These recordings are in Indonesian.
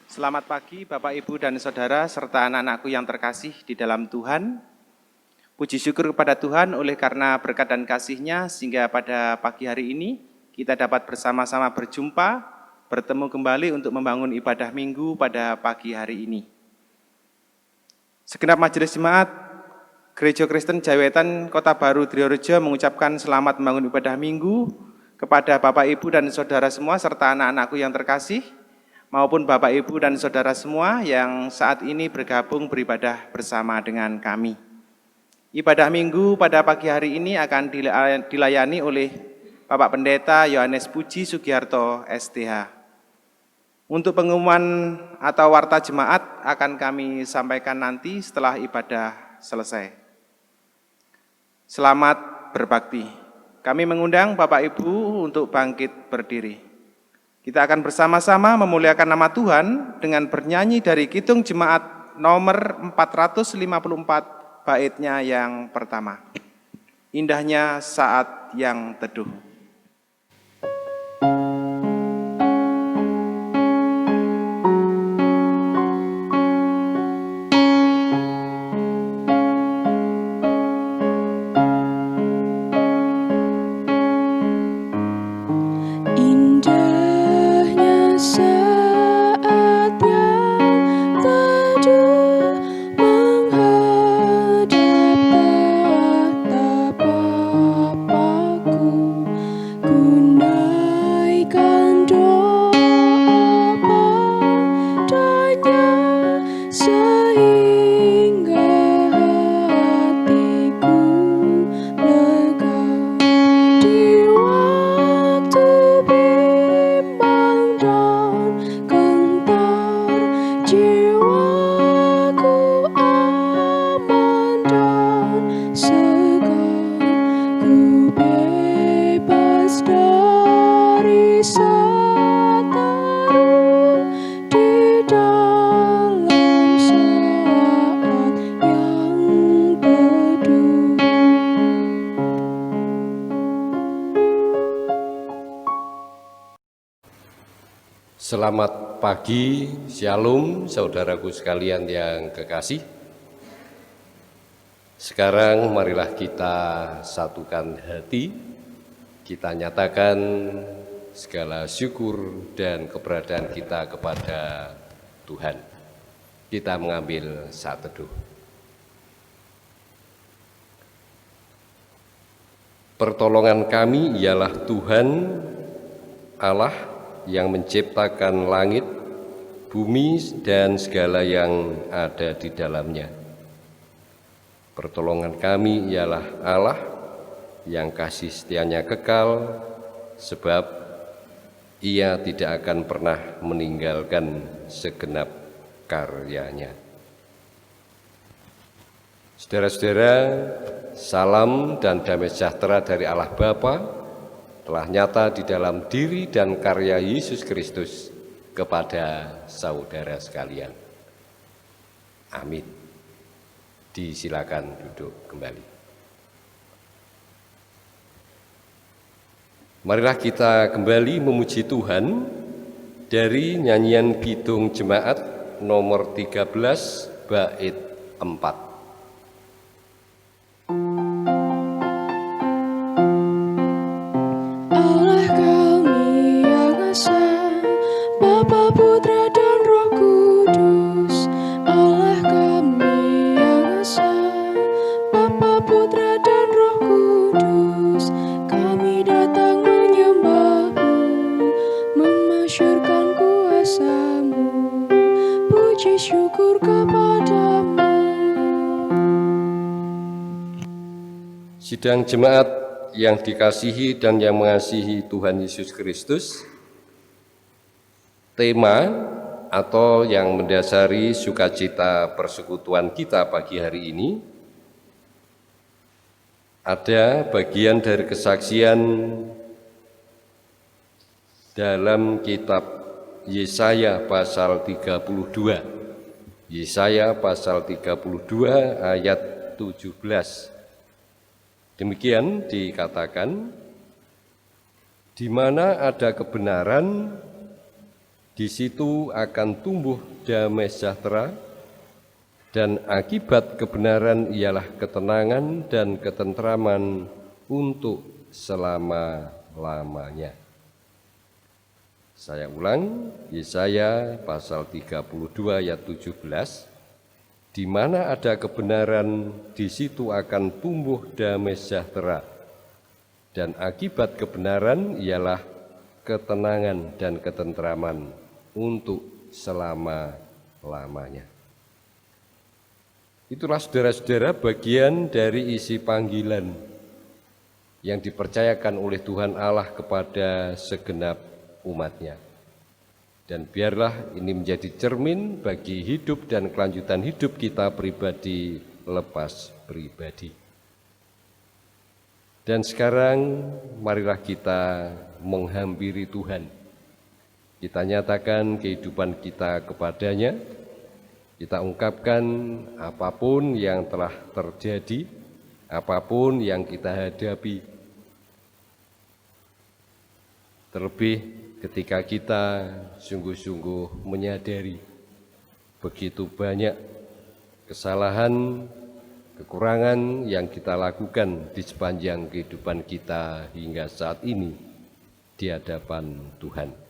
Selamat pagi Bapak, Ibu, dan Saudara, serta anak-anakku yang terkasih di dalam Tuhan. Puji syukur kepada Tuhan oleh karena berkat dan kasih-Nya, sehingga pada pagi hari ini kita dapat bersama-sama berjumpa, bertemu kembali untuk membangun ibadah minggu pada pagi hari ini. Segenap majelis jemaat Gereja Kristen Jawetan Kota Baru Triorejo mengucapkan selamat membangun ibadah minggu kepada Bapak, Ibu, dan Saudara semua, serta anak-anakku yang terkasih, maupun Bapak, Ibu, dan Saudara semua yang saat ini bergabung beribadah bersama dengan kami. Ibadah minggu pada pagi hari ini akan dilayani oleh Bapak Pendeta Yohanes Puji Sugiharto, STH. Untuk pengumuman atau warta jemaat akan kami sampaikan nanti setelah ibadah selesai. Selamat berbakti. Kami mengundang Bapak Ibu untuk bangkit berdiri. Kita akan bersama-sama memuliakan nama Tuhan dengan bernyanyi dari Kidung Jemaat nomor 454, baitnya yang pertama. Indahnya saat yang teduh. Selamat pagi, Shalom, saudaraku sekalian yang kekasih. Sekarang marilah kita satukan hati, kita nyatakan segala syukur dan keberadaan kita kepada Tuhan. Kita mengambil saat teduh. Pertolongan kami ialah Tuhan Allah yang menciptakan langit, bumi, dan segala yang ada di dalamnya. Pertolongan kami ialah Allah yang kasih setianya kekal, sebab Ia tidak akan pernah meninggalkan segenap karyanya. Saudara-saudara, salam dan damai sejahtera dari Allah Bapa telah nyata di dalam diri dan karya Yesus Kristus kepada saudara sekalian. Amin. Disilakan duduk kembali. Marilah kita kembali memuji Tuhan dari nyanyian Kidung Jemaat nomor 13 bait 4. Sidang jemaat yang dikasihi dan yang mengasihi Tuhan Yesus Kristus, tema atau yang mendasari sukacita persekutuan kita pagi hari ini ada bagian dari kesaksian dalam kitab Yesaya pasal 32. Yesaya pasal 32 ayat 17. Demikian dikatakan, di mana ada kebenaran, Di situ akan tumbuh damai sejahtera, dan akibat kebenaran ialah ketenangan dan ketentraman untuk selama-lamanya. Saya ulang, Yesaya pasal 32 ayat 17, di mana ada kebenaran, di situ akan tumbuh damai sejahtera, dan akibat kebenaran ialah ketenangan dan ketentraman untuk selama-lamanya. Itulah saudara-saudara bagian dari isi panggilan yang dipercayakan oleh Tuhan Allah kepada segenap umat-Nya. Dan biarlah ini menjadi cermin bagi hidup dan kelanjutan hidup kita pribadi lepas pribadi. Dan sekarang marilah kita menghampiri Tuhan. Kita nyatakan kehidupan kita kepadanya, kita ungkapkan apapun yang telah terjadi, apapun yang kita hadapi. Terlebih ketika kita sungguh-sungguh menyadari begitu banyak kesalahan, kekurangan yang kita lakukan di sepanjang kehidupan kita hingga saat ini di hadapan Tuhan.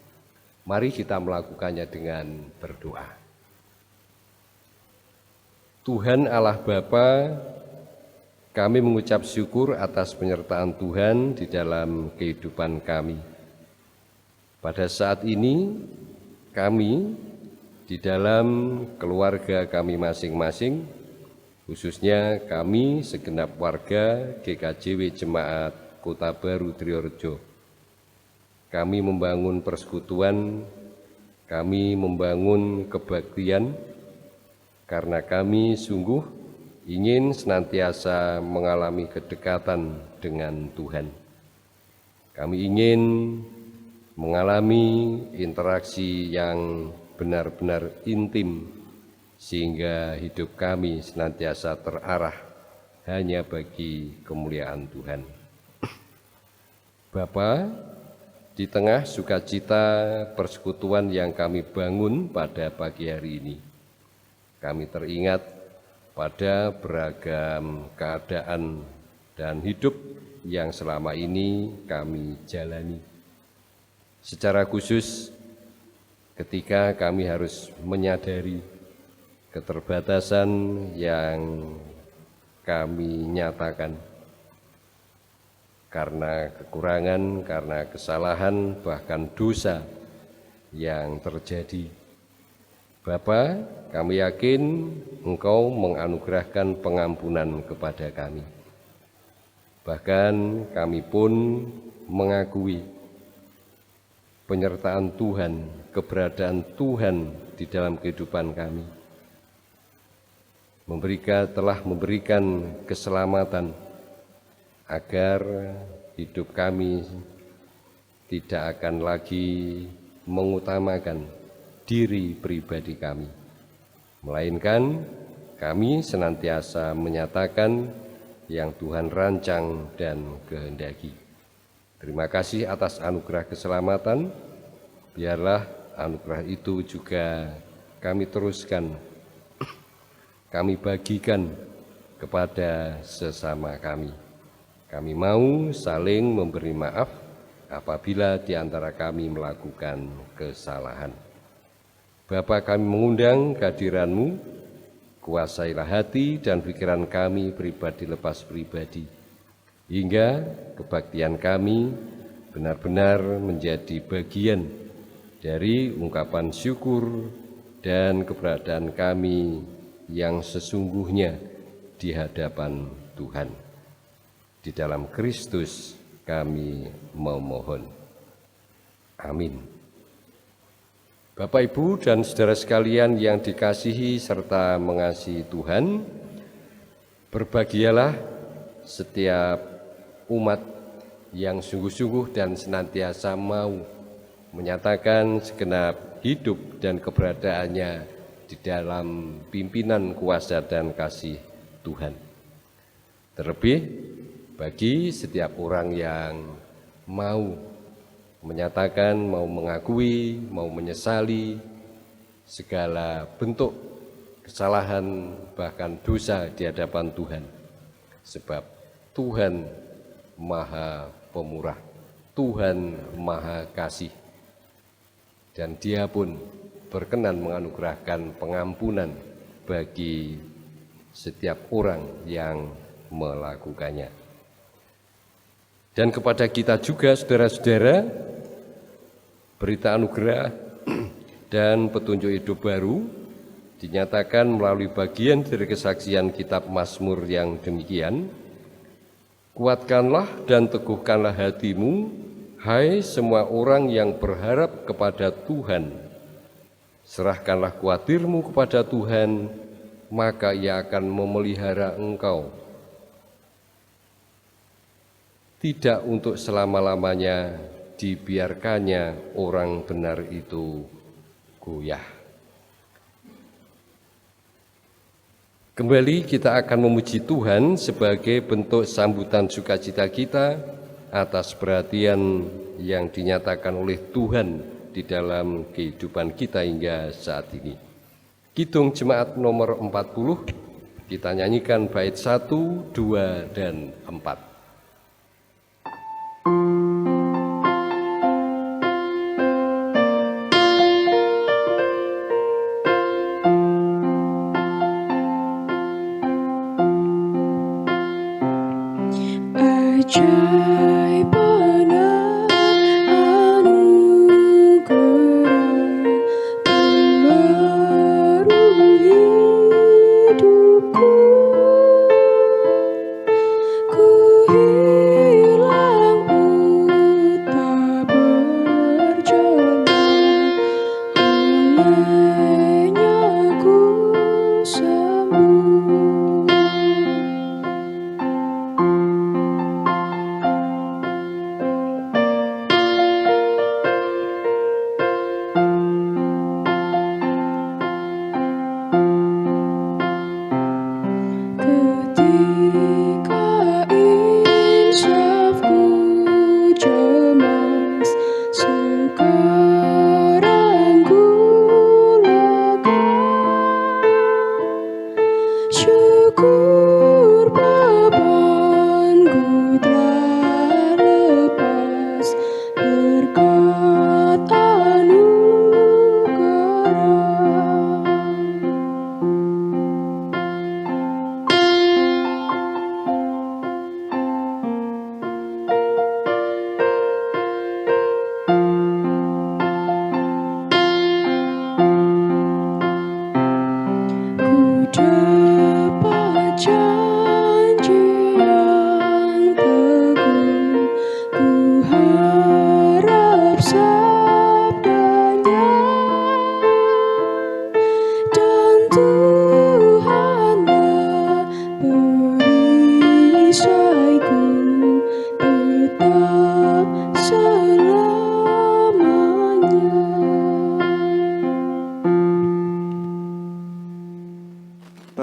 Mari kita melakukannya dengan berdoa. Tuhan Allah Bapa, kami mengucap syukur atas penyertaan Tuhan di dalam kehidupan kami. Pada saat ini, kami di dalam keluarga kami masing-masing, khususnya kami segenap warga GKJW Jemaat Kota Baru Triorejo, kami membangun persekutuan, kami membangun kebaktian, karena kami sungguh ingin senantiasa mengalami kedekatan dengan Tuhan. Kami ingin mengalami interaksi yang benar-benar intim, sehingga hidup kami senantiasa terarah hanya bagi kemuliaan Tuhan. Bapa, di tengah sukacita persekutuan yang kami bangun pada pagi hari ini, kami teringat pada beragam keadaan dan hidup yang selama ini kami jalani. Secara khusus, ketika kami harus menyadari keterbatasan yang kami nyatakan karena kekurangan, karena kesalahan, bahkan dosa yang terjadi. Bapa, kami yakin Engkau menganugerahkan pengampunan kepada kami. Bahkan kami pun mengakui penyertaan Tuhan, keberadaan Tuhan di dalam kehidupan kami. Telah memberikan keselamatan agar hidup kami tidak akan lagi mengutamakan diri pribadi kami, melainkan kami senantiasa menyatakan yang Tuhan rancang dan kehendaki. Terima kasih atas anugerah keselamatan. Biarlah anugerah itu juga kami teruskan, kami bagikan kepada sesama kami. Kami mau saling memberi maaf apabila di antara kami melakukan kesalahan. Bapa, kami mengundang kehadiran-Mu, kuasailah hati dan pikiran kami pribadi lepas pribadi, hingga kebaktian kami benar-benar menjadi bagian dari ungkapan syukur dan keberadaan kami yang sesungguhnya di hadapan Tuhan. Di dalam Kristus kami memohon. Amin. Bapak, Ibu, dan saudara sekalian yang dikasihi serta mengasihi Tuhan, berbahagialah setiap umat yang sungguh-sungguh dan senantiasa mau menyatakan segenap hidup dan keberadaannya di dalam pimpinan kuasa dan kasih Tuhan. Terlebih bagi setiap orang yang mau menyatakan, mau mengakui, mau menyesali segala bentuk kesalahan bahkan dosa di hadapan Tuhan. Sebab Tuhan Maha Pemurah, Tuhan Maha Kasih, dan Dia pun berkenan menganugerahkan pengampunan bagi setiap orang yang melakukannya. Dan kepada kita juga, saudara-saudara, berita anugerah dan petunjuk hidup baru dinyatakan melalui bagian dari kesaksian kitab Mazmur yang demikian. Kuatkanlah dan teguhkanlah hatimu, hai semua orang yang berharap kepada Tuhan. Serahkanlah kuatirmu kepada Tuhan, maka Ia akan memelihara engkau. Tidak untuk selama-lamanya dibiarkannya orang benar itu goyah. Kembali kita akan memuji Tuhan sebagai bentuk sambutan sukacita kita atas perhatian yang dinyatakan oleh Tuhan di dalam kehidupan kita hingga saat ini. Kidung Jemaat nomor 40, kita nyanyikan bait 1, 2, dan 4.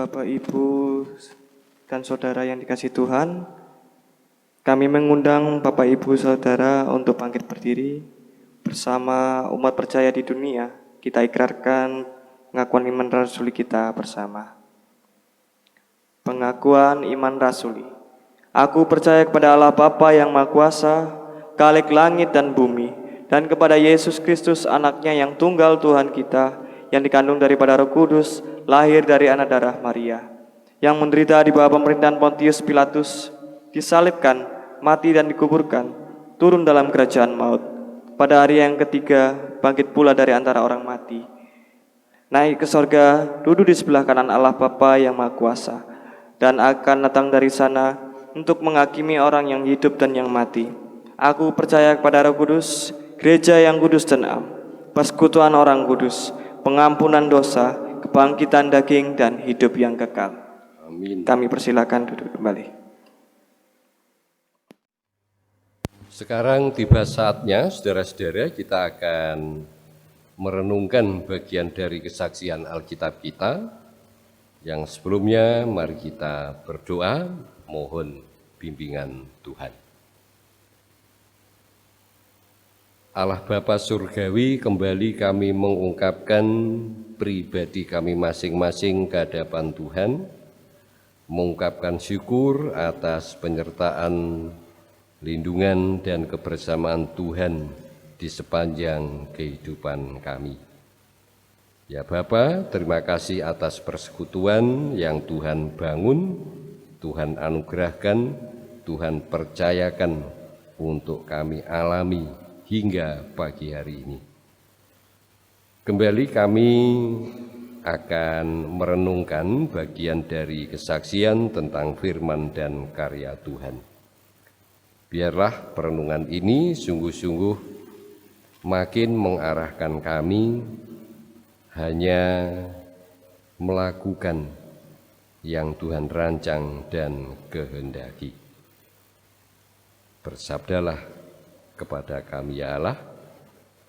Bapak, Ibu, dan Saudara yang dikasihi Tuhan, kami mengundang Bapak, Ibu, Saudara untuk bangkit berdiri bersama umat percaya di dunia. Kita ikrarkan pengakuan iman rasuli kita bersama. Pengakuan iman rasuli. Aku percaya kepada Allah Bapa yang Maha Kuasa, Khalik langit dan bumi, dan kepada Yesus Kristus anaknya yang tunggal Tuhan kita, yang dikandung daripada Roh Kudus, lahir dari anak darah Maria, yang menderita di bawah pemerintahan Pontius Pilatus, disalibkan, mati dan dikuburkan, turun dalam kerajaan maut. Pada hari yang ketiga, bangkit pula dari antara orang mati, naik ke sorga, duduk di sebelah kanan Allah Bapa yang Maha Kuasa, dan akan datang dari sana untuk menghakimi orang yang hidup dan yang mati. Aku percaya kepada Roh Kudus, gereja yang kudus dan am, persekutuan orang kudus, pengampunan dosa, kebangkitan daging, dan hidup yang kekal. Amin. Kami persilakan duduk kembali. Sekarang tiba saatnya, saudara-saudara, kita akan merenungkan bagian dari kesaksian Alkitab kita. Yang sebelumnya, mari kita berdoa, mohon bimbingan Tuhan. Allah Bapa Surgawi, kembali kami mengungkapkan pribadi kami masing-masing ke hadapan Tuhan, mengungkapkan syukur atas penyertaan, lindungan dan kebersamaan Tuhan di sepanjang kehidupan kami. Ya Bapa, terima kasih atas persekutuan yang Tuhan bangun, Tuhan anugerahkan, Tuhan percayakan untuk kami alami hingga pagi hari ini. Kembali kami akan merenungkan bagian dari kesaksian tentang firman dan karya Tuhan. Biarlah perenungan ini sungguh-sungguh makin mengarahkan kami hanya melakukan yang Tuhan rancang dan kehendaki. Bersabdalah kepada kami ya Allah,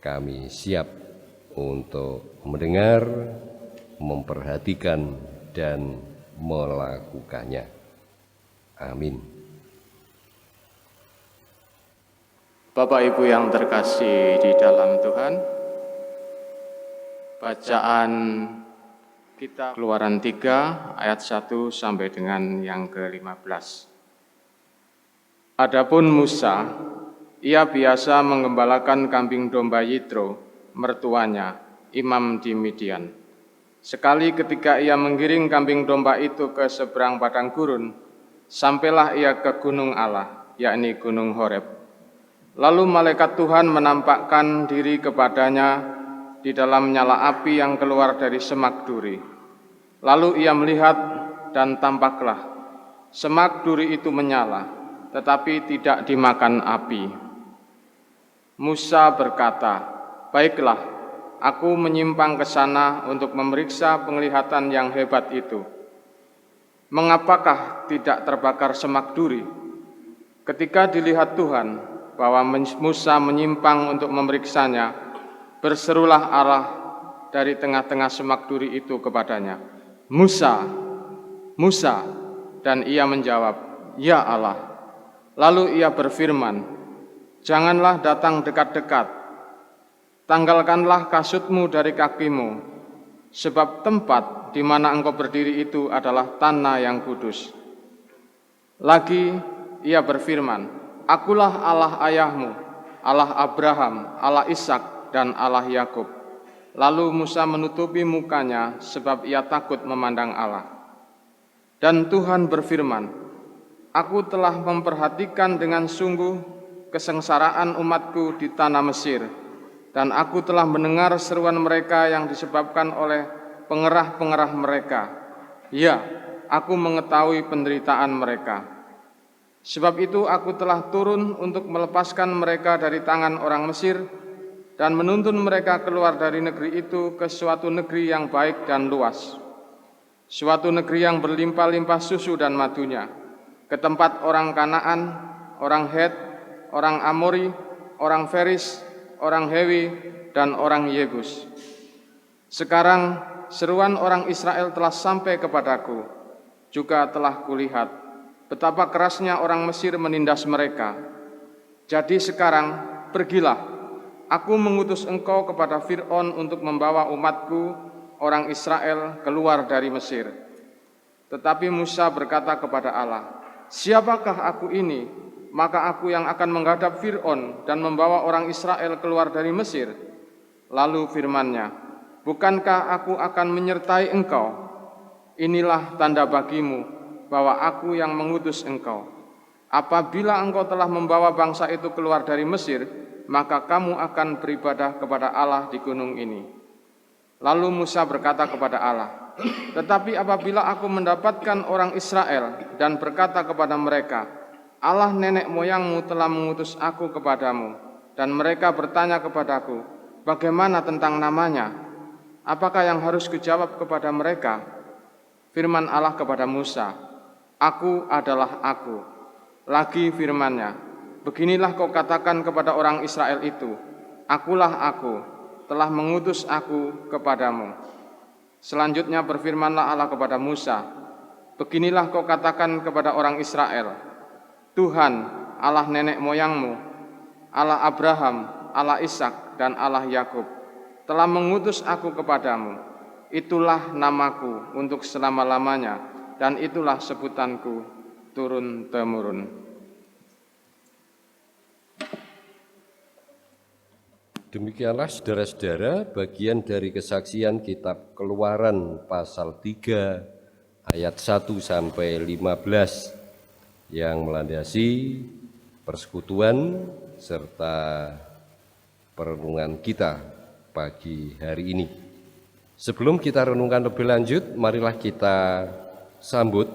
kami siap untuk mendengar, memperhatikan, dan melakukannya. Amin. Bapak Ibu yang terkasih di dalam Tuhan, bacaan kita Keluaran 3 ayat 1 sampai dengan yang ke-15. Adapun Musa, ia biasa menggembalakan kambing domba Yitro, mertuanya, imam di Midian. Sekali ketika ia menggiring kambing domba itu ke seberang padang gurun, sampailah ia ke gunung Allah, yakni Gunung Horeb. Lalu malaikat Tuhan menampakkan diri kepadanya di dalam nyala api yang keluar dari semak duri. Lalu ia melihat dan tampaklah semak duri itu menyala, tetapi tidak dimakan api. Musa berkata, "Baiklah, aku menyimpang ke sana untuk memeriksa penglihatan yang hebat itu. Mengapakah tidak terbakar semak duri?" Ketika dilihat Tuhan bahwa Musa menyimpang untuk memeriksanya, berserulah Allah dari tengah-tengah semak duri itu kepadanya, "Musa, Musa," dan ia menjawab, "Ya Allah." Lalu ia berfirman, "Janganlah datang dekat-dekat, tanggalkanlah kasutmu dari kakimu, sebab tempat di mana engkau berdiri itu adalah tanah yang kudus." Lagi ia berfirman, "Akulah Allah ayahmu, Allah Abraham, Allah Ishak, dan Allah Yakub." Lalu Musa menutupi mukanya sebab ia takut memandang Allah. Dan Tuhan berfirman, "Aku telah memperhatikan dengan sungguh kesengsaraan umatku di tanah Mesir, dan aku telah mendengar seruan mereka yang disebabkan oleh pengerah-pengerah mereka. Ya, aku mengetahui penderitaan mereka. Sebab itu aku telah turun untuk melepaskan mereka dari tangan orang Mesir dan menuntun mereka keluar dari negeri itu ke suatu negeri yang baik dan luas, suatu negeri yang berlimpah-limpah susu dan madunya, ke tempat orang Kanaan, orang Het, orang Amori, orang Feris, orang Hewi, dan orang Yebus. Sekarang seruan orang Israel telah sampai kepadaku, juga telah kulihat betapa kerasnya orang Mesir menindas mereka. Jadi sekarang pergilah, aku mengutus engkau kepada Fir'aun untuk membawa umatku, orang Israel, keluar dari Mesir." Tetapi Musa berkata kepada Allah, "Siapakah aku ini? Maka aku yang akan menghadap Fir'aun dan membawa orang Israel keluar dari Mesir." Lalu firman-Nya, "Bukankah aku akan menyertai engkau? Inilah tanda bagimu bahwa aku yang mengutus engkau. Apabila engkau telah membawa bangsa itu keluar dari Mesir, maka kamu akan beribadah kepada Allah di gunung ini." Lalu Musa berkata kepada Allah, "Tetapi apabila aku mendapatkan orang Israel dan berkata kepada mereka, Allah nenek moyangmu telah mengutus aku kepadamu, dan mereka bertanya kepadaku, bagaimana tentang namanya? Apakah yang harus kujawab kepada mereka?" Firman Allah kepada Musa, "Aku adalah Aku." Lagi firman-Nya, "Beginilah kau katakan kepada orang Israel itu, Akulah Aku, telah mengutus aku kepadamu." Selanjutnya berfirmanlah Allah kepada Musa, "Beginilah kau katakan kepada orang Israel, Tuhan, Allah nenek moyangmu, Allah Abraham, Allah Ishak dan Allah Yakub, telah mengutus aku kepadamu. Itulah namaku untuk selama-lamanya, dan itulah sebutanku turun-temurun. Demikianlah saudara-saudara bagian dari kesaksian kitab Keluaran pasal 3 ayat 1 sampai 15 yang melandasi persekutuan serta perenungan kita pagi hari ini. Sebelum kita renungkan lebih lanjut, marilah kita sambut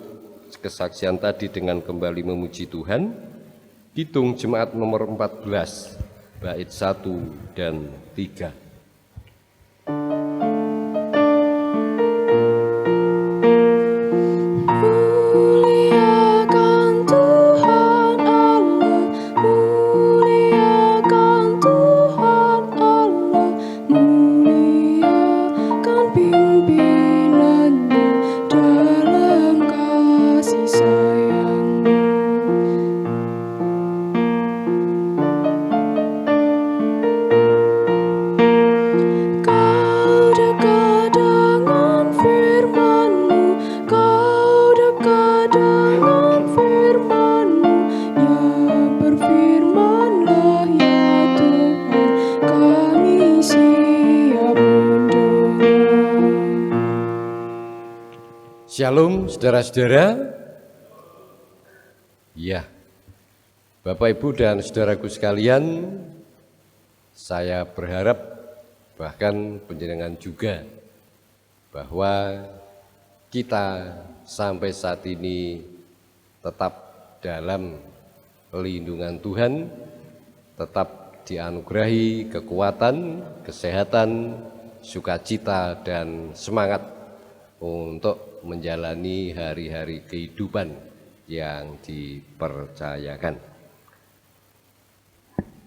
kesaksian tadi dengan kembali memuji Tuhan. Kidung Jemaat nomor 14, bait 1 dan 3. Shalom saudara-saudara. Ya, Bapak Ibu dan saudaraku sekalian, saya berharap bahkan panjenengan juga bahwa kita sampai saat ini tetap dalam lindungan Tuhan, tetap dianugerahi kekuatan, kesehatan, sukacita dan semangat untuk menjalani hari-hari kehidupan yang dipercayakan.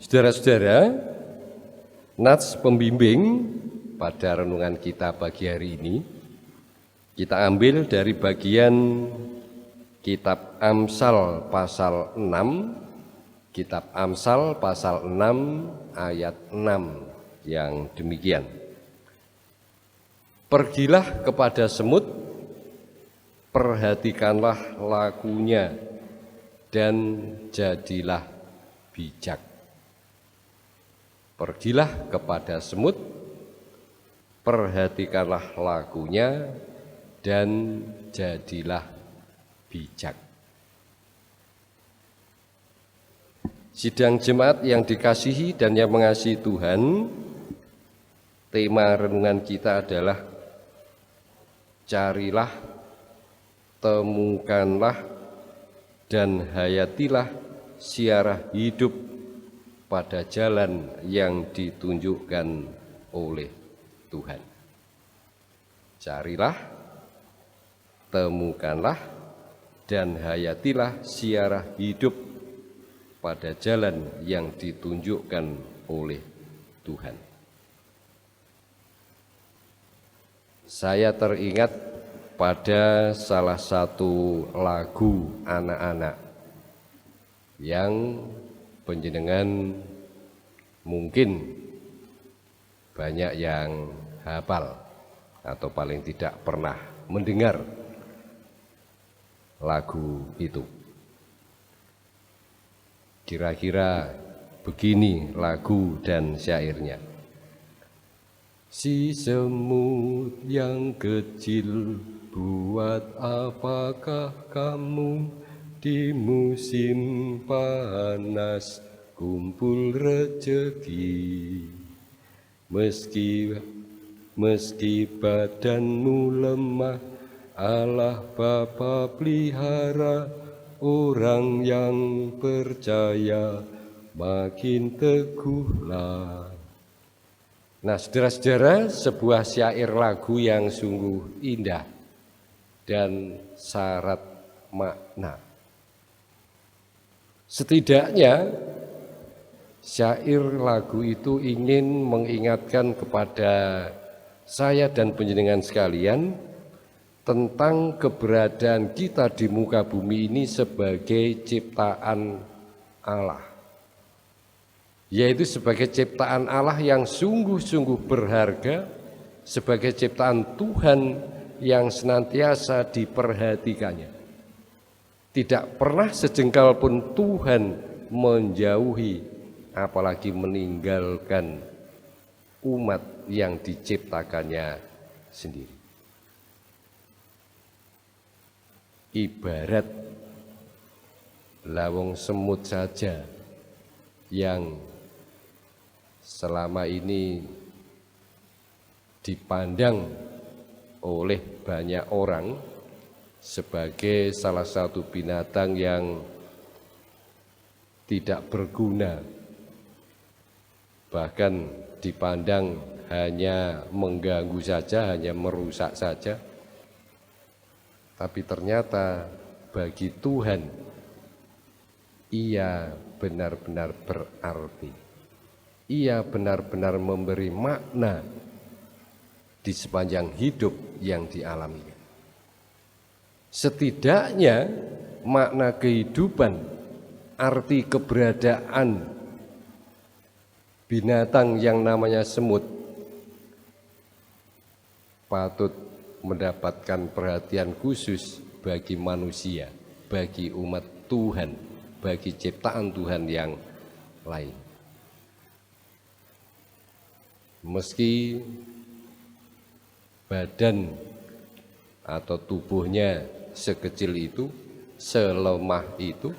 Saudara-saudara, nats pembimbing pada renungan kita pagi hari ini kita ambil dari bagian kitab Amsal pasal 6, kitab Amsal pasal 6 ayat 6 yang demikian. Pergilah kepada semut, perhatikanlah lakunya, dan jadilah bijak. Pergilah kepada semut, perhatikanlah lakunya, dan jadilah bijak. Sidang jemaat yang dikasihi dan yang mengasihi Tuhan, tema renungan kita adalah carilah, temukanlah, dan hayatilah siarah hidup pada jalan yang ditunjukkan oleh Tuhan. Carilah, temukanlah, dan hayatilah siarah hidup pada jalan yang ditunjukkan oleh Tuhan. Saya teringat pada salah satu lagu anak-anak yang panjenengan mungkin banyak yang hafal atau paling tidak pernah mendengar lagu itu. Kira-kira begini lagu dan syairnya. Si semut yang kecil, buat apakah kamu di musim panas kumpul rejeki? Meski badanmu lemah, Allah Bapa pelihara, orang yang percaya makin teguhlah. Nah, saudara-saudara, sebuah syair lagu yang sungguh indah dan syarat makna. Setidaknya syair lagu itu ingin mengingatkan kepada saya dan panjenengan sekalian tentang keberadaan kita di muka bumi ini sebagai ciptaan Allah. yaitu sebagai ciptaan Allah yang sungguh-sungguh berharga, sebagai ciptaan Tuhan yang senantiasa diperhatikannya. Tidak pernah sejengkal pun Tuhan menjauhi, apalagi meninggalkan umat yang diciptakannya sendiri. Ibarat lawang semut saja yang selama ini dipandang oleh banyak orang sebagai salah satu binatang yang tidak berguna, bahkan dipandang hanya mengganggu saja, hanya merusak saja. Tapi ternyata bagi Tuhan ia benar-benar berarti. Ia benar-benar memberi makna di sepanjang hidup yang dialaminya. Setidaknya makna kehidupan, arti keberadaan binatang yang namanya semut patut mendapatkan perhatian khusus bagi manusia, bagi umat Tuhan, bagi ciptaan Tuhan yang lain. Meski badan atau tubuhnya sekecil itu, selemah itu,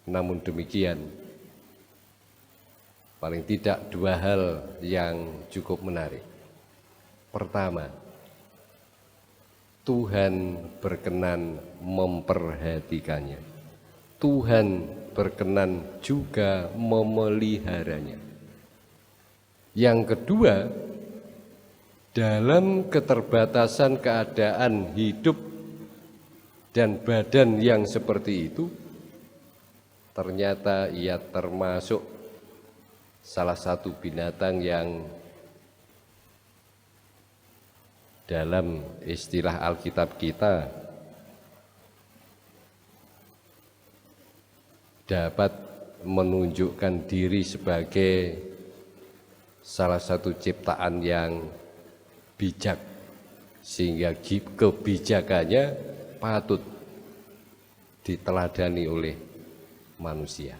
namun demikian paling tidak dua hal yang cukup menarik. Pertama, Tuhan berkenan memperhatikannya. Tuhan berkenan juga memeliharanya. Yang kedua, dalam keterbatasan keadaan hidup dan badan yang seperti itu, ternyata ia termasuk salah satu binatang yang dalam istilah Alkitab kita dapat menunjukkan diri sebagai salah satu ciptaan yang bijak, sehingga kebijakannya patut diteladani oleh manusia.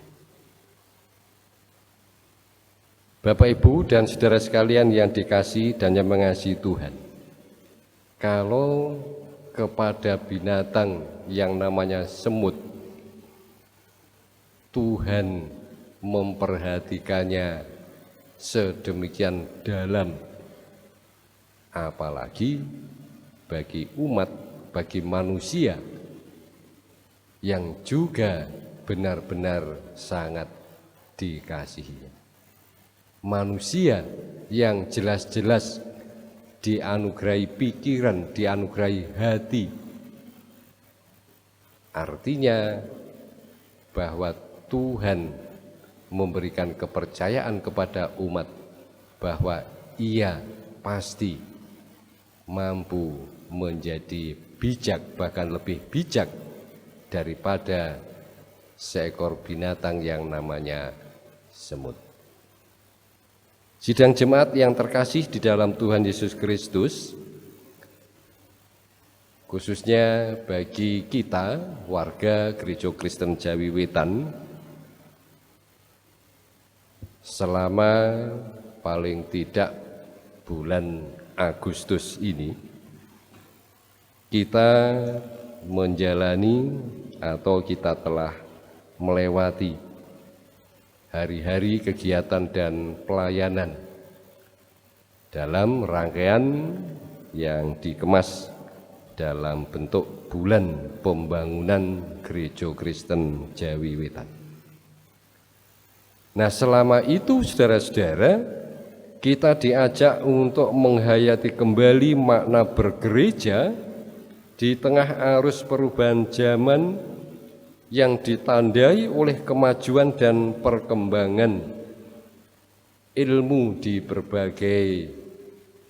Bapak, Ibu, dan saudara sekalian yang dikasihi dan yang mengasihi Tuhan, kalau kepada binatang yang namanya semut Tuhan memperhatikannya sedemikian dalam, apalagi bagi umat, bagi manusia yang juga benar-benar sangat dikasihi. Manusia yang jelas-jelas dianugerahi pikiran, dianugerahi hati. Artinya bahwa Tuhan memberikan kepercayaan kepada umat bahwa ia pasti mampu menjadi bijak, bahkan lebih bijak daripada seekor binatang yang namanya semut. Sidang jemaat yang terkasih di dalam Tuhan Yesus Kristus, khususnya bagi kita warga Gereja Kristen Jawi Wetan, selama paling tidak bulan Agustus ini kita menjalani atau kita telah melewati hari-hari kegiatan dan pelayanan dalam rangkaian yang dikemas dalam bentuk bulan pembangunan Gereja Kristen Jawi Wetan. Nah, selama itu saudara-saudara, kita diajak untuk menghayati kembali makna bergereja di tengah arus perubahan zaman yang ditandai oleh kemajuan dan perkembangan ilmu di berbagai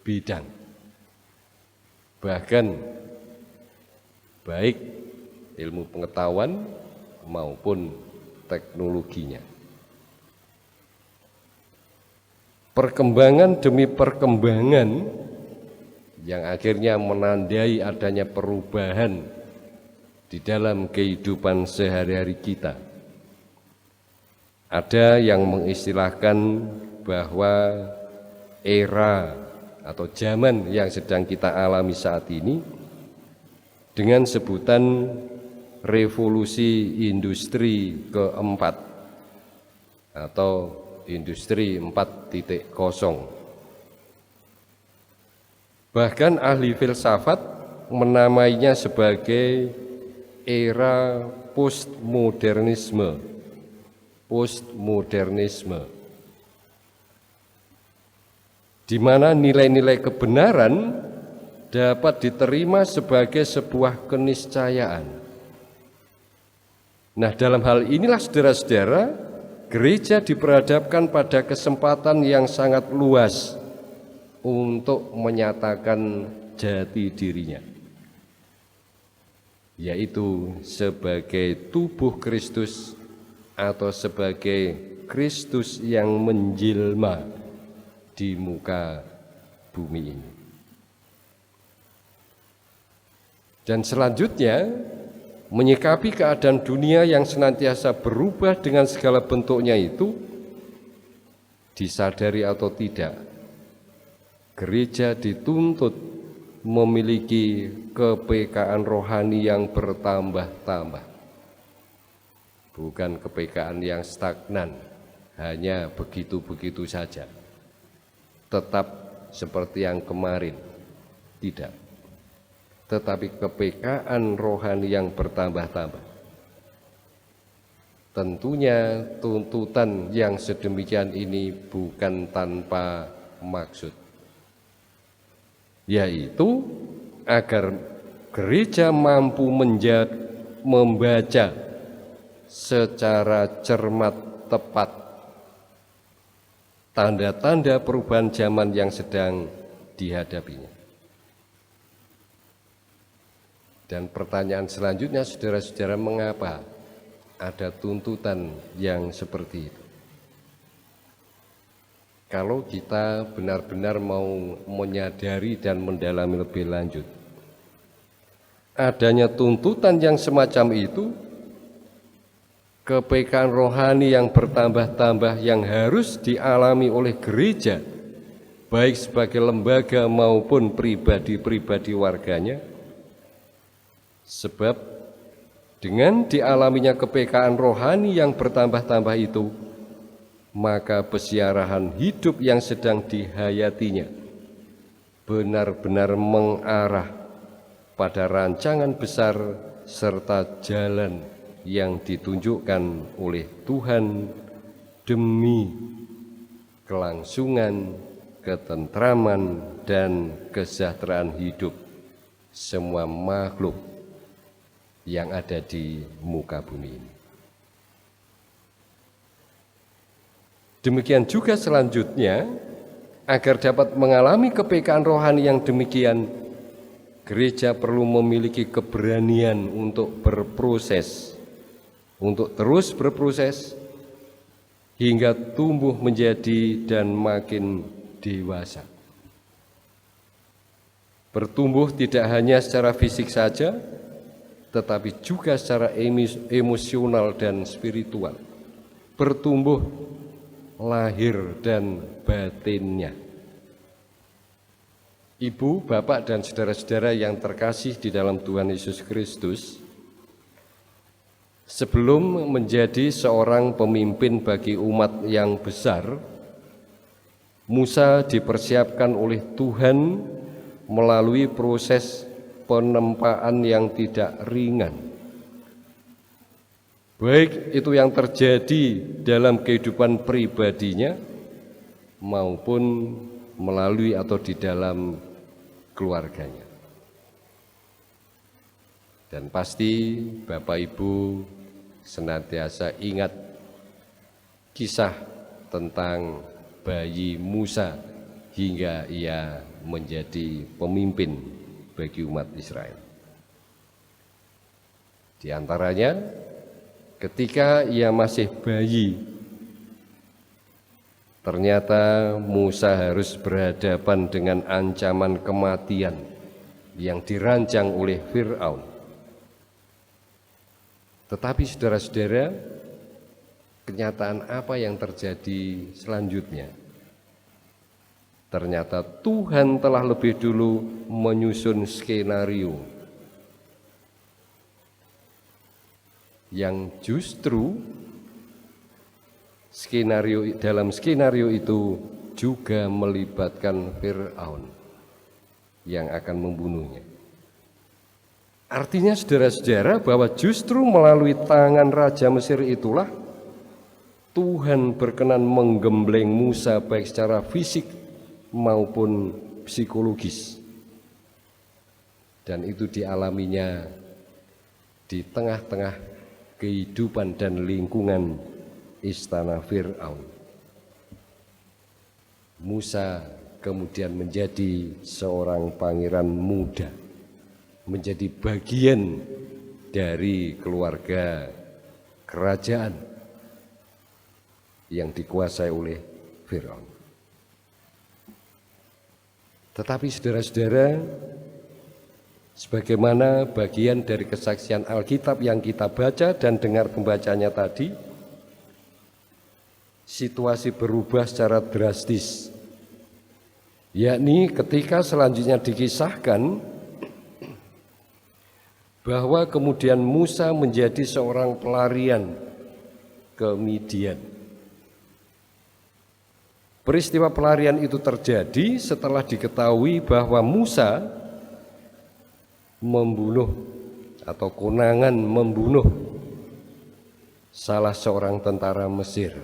bidang. Bahkan baik ilmu pengetahuan maupun teknologinya. perkembangan demi perkembangan yang akhirnya menandai adanya perubahan di dalam kehidupan sehari-hari kita. Ada yang mengistilahkan bahwa era atau zaman yang sedang kita alami saat ini dengan sebutan revolusi industri keempat atau industri 4.0. Bahkan ahli filsafat menamainya sebagai era postmodernisme. Di mana nilai-nilai kebenaran dapat diterima sebagai sebuah keniscayaan. Nah, dalam hal inilah saudara-saudara, gereja diperhadapkan pada kesempatan yang sangat luas untuk menyatakan jati dirinya, yaitu sebagai tubuh Kristus atau sebagai Kristus yang menjelma di muka bumi ini. Dan selanjutnya, menyikapi keadaan dunia yang senantiasa berubah dengan segala bentuknya itu, disadari atau tidak, gereja dituntut memiliki kepekaan rohani yang bertambah-tambah. Bukan kepekaan yang stagnan, hanya begitu-begitu saja. Tetap seperti yang kemarin, tidak. Tetapi kepekaan rohani yang bertambah-tambah. Tentunya tuntutan yang sedemikian ini bukan tanpa maksud, yaitu agar gereja mampu membaca secara cermat tepat tanda-tanda perubahan zaman yang sedang dihadapinya. Dan pertanyaan selanjutnya, saudara-saudara, mengapa ada tuntutan yang seperti itu? Kalau kita benar-benar mau menyadari dan mendalami lebih lanjut, adanya tuntutan yang semacam itu, kepekaan rohani yang bertambah-tambah yang harus dialami oleh gereja, baik sebagai lembaga maupun pribadi-pribadi warganya. Sebab dengan dialaminya kepekaan rohani yang bertambah-tambah itu, maka pesiarahan hidup yang sedang dihayatinya benar-benar mengarah pada rancangan besar serta jalan yang ditunjukkan oleh Tuhan demi kelangsungan, ketentraman, dan kesejahteraan hidup semua makhluk yang ada di muka bumi ini. Demikian juga selanjutnya, agar dapat mengalami kepekaan rohani yang demikian, gereja perlu memiliki keberanian untuk berproses, untuk terus berproses hingga tumbuh menjadi dan makin dewasa. Bertumbuh tidak hanya secara fisik saja, tetapi juga secara emosional dan spiritual. Bertumbuh lahir dan batinnya. Ibu, bapak, dan saudara-saudara yang terkasih di dalam Tuhan Yesus Kristus, sebelum menjadi seorang pemimpin bagi umat yang besar, Musa dipersiapkan oleh Tuhan melalui proses penempaan yang tidak ringan, baik itu yang terjadi dalam kehidupan pribadinya maupun melalui atau di dalam keluarganya. Dan pasti Bapak Ibu senantiasa ingat kisah tentang bayi Musa hingga ia menjadi pemimpin bagi umat Israel. Di antaranya ketika ia masih bayi, ternyata Musa harus berhadapan dengan ancaman kematian yang dirancang oleh Fir'aun. Tetapi saudara-saudara, kenyataan apa yang terjadi selanjutnya? Ternyata Tuhan telah lebih dulu menyusun skenario yang justru dalam skenario itu juga melibatkan Fir'aun yang akan membunuhnya. Artinya saudara-saudara bahwa justru melalui tangan Raja Mesir itulah Tuhan berkenan menggembleng Musa baik secara fisik maupun psikologis. Dan itu dialaminya di tengah-tengah kehidupan dan lingkungan istana Fir'aun. Musa kemudian menjadi seorang pangeran muda, menjadi bagian dari keluarga kerajaan yang dikuasai oleh Fir'aun. Tetapi saudara-saudara, sebagaimana bagian dari kesaksian Alkitab yang kita baca dan dengar pembacanya tadi, situasi berubah secara drastis, yakni ketika selanjutnya dikisahkan bahwa kemudian Musa menjadi seorang pelarian ke Midian. Peristiwa pelarian itu terjadi setelah diketahui bahwa Musa membunuh atau konangan membunuh salah seorang tentara Mesir.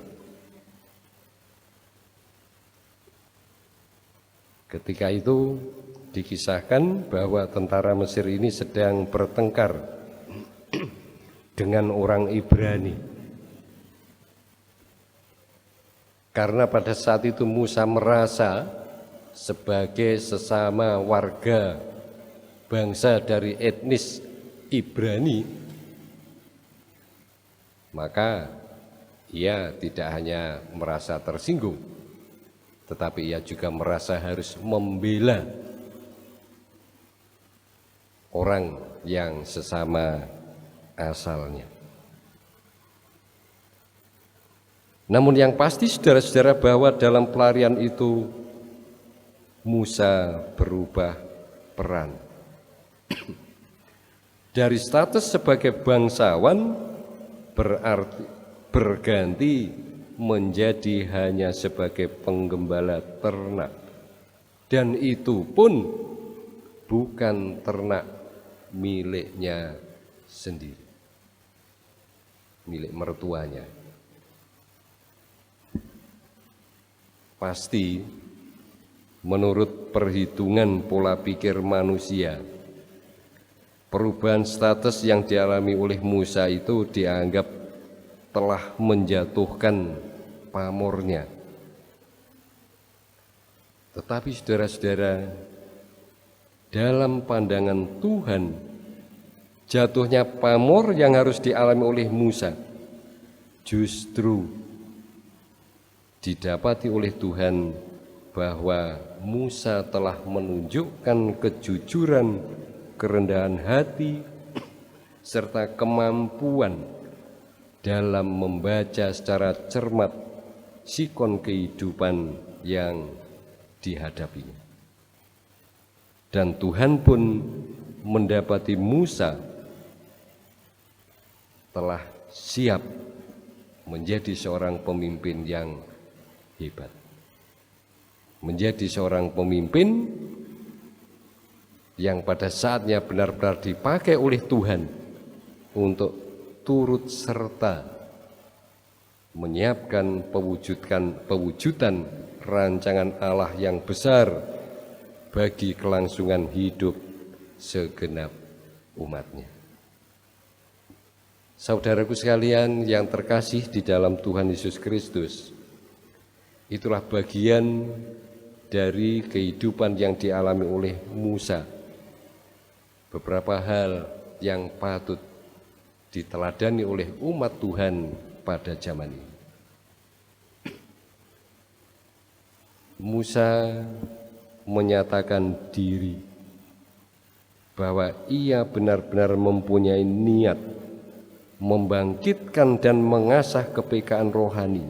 Ketika itu dikisahkan bahwa tentara Mesir ini sedang bertengkar dengan orang Ibrani. Karena pada saat itu Musa merasa sebagai sesama warga bangsa dari etnis Ibrani, maka ia tidak hanya merasa tersinggung, tetapi ia juga merasa harus membela orang yang sesama asalnya. Namun yang pasti saudara-saudara bahwa dalam pelarian itu Musa berubah peran. Dari status sebagai bangsawan berganti menjadi hanya sebagai penggembala ternak. Dan itu pun bukan ternak miliknya sendiri, milik mertuanya. Pasti menurut perhitungan pola pikir manusia, perubahan status yang dialami oleh Musa itu dianggap telah menjatuhkan pamornya. Tetapi saudara-saudara, dalam pandangan Tuhan, jatuhnya pamor yang harus dialami oleh Musa justru didapati oleh Tuhan bahwa Musa telah menunjukkan kejujuran, kerendahan hati, serta kemampuan dalam membaca secara cermat sikon kehidupan yang dihadapinya. Dan Tuhan pun mendapati Musa telah siap menjadi seorang pemimpin yang hebat, menjadi seorang pemimpin yang pada saatnya benar-benar dipakai oleh Tuhan untuk turut serta menyiapkan pewujudan rancangan Allah yang besar bagi kelangsungan hidup segenap umatnya. Saudaraku sekalian yang terkasih di dalam Tuhan Yesus Kristus, itulah bagian dari kehidupan yang dialami oleh Musa. Beberapa hal yang patut diteladani oleh umat Tuhan pada zaman ini. Musa menyatakan diri bahwa ia benar-benar mempunyai niat membangkitkan dan mengasah kepekaan rohani.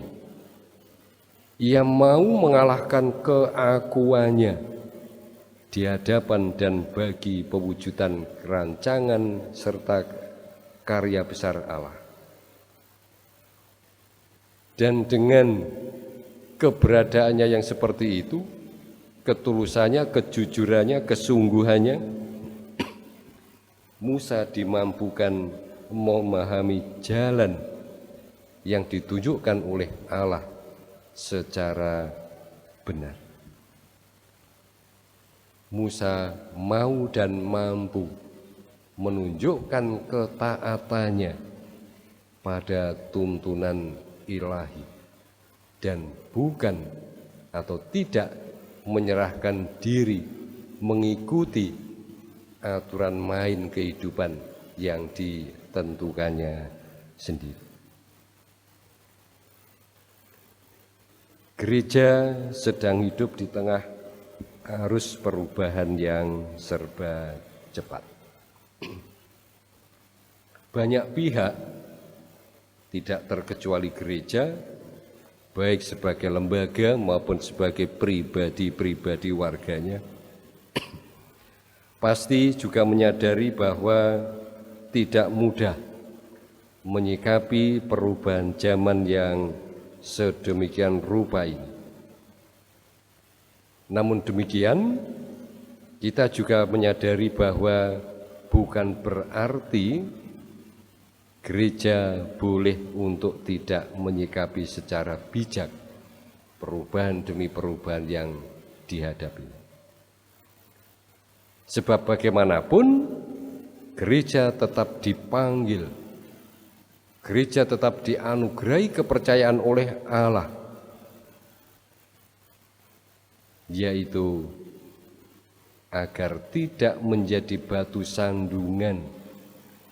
Ia mau mengalahkan keakuannya di hadapan dan bagi pewujudan rancangan serta karya besar Allah. Dan dengan keberadaannya yang seperti itu, ketulusannya, kejujurannya, kesungguhannya, Musa dimampukan memahami jalan yang ditunjukkan oleh Allah secara benar. Musa mau dan mampu menunjukkan ketaatannya pada tuntunan ilahi dan bukan atau tidak menyerahkan diri mengikuti aturan main kehidupan yang ditentukannya sendiri. Gereja sedang hidup di tengah arus perubahan yang serba cepat. Banyak pihak, tidak terkecuali gereja, baik sebagai lembaga maupun sebagai pribadi-pribadi warganya, pasti juga menyadari bahwa tidak mudah menyikapi perubahan zaman yang sedemikian rupa ini. Namun demikian, kita juga menyadari bahwa bukan berarti gereja boleh untuk tidak menyikapi secara bijak perubahan demi perubahan yang dihadapi. Sebab bagaimanapun gereja tetap dipanggil, gereja tetap dianugerahi kepercayaan oleh Allah, yaitu agar tidak menjadi batu sandungan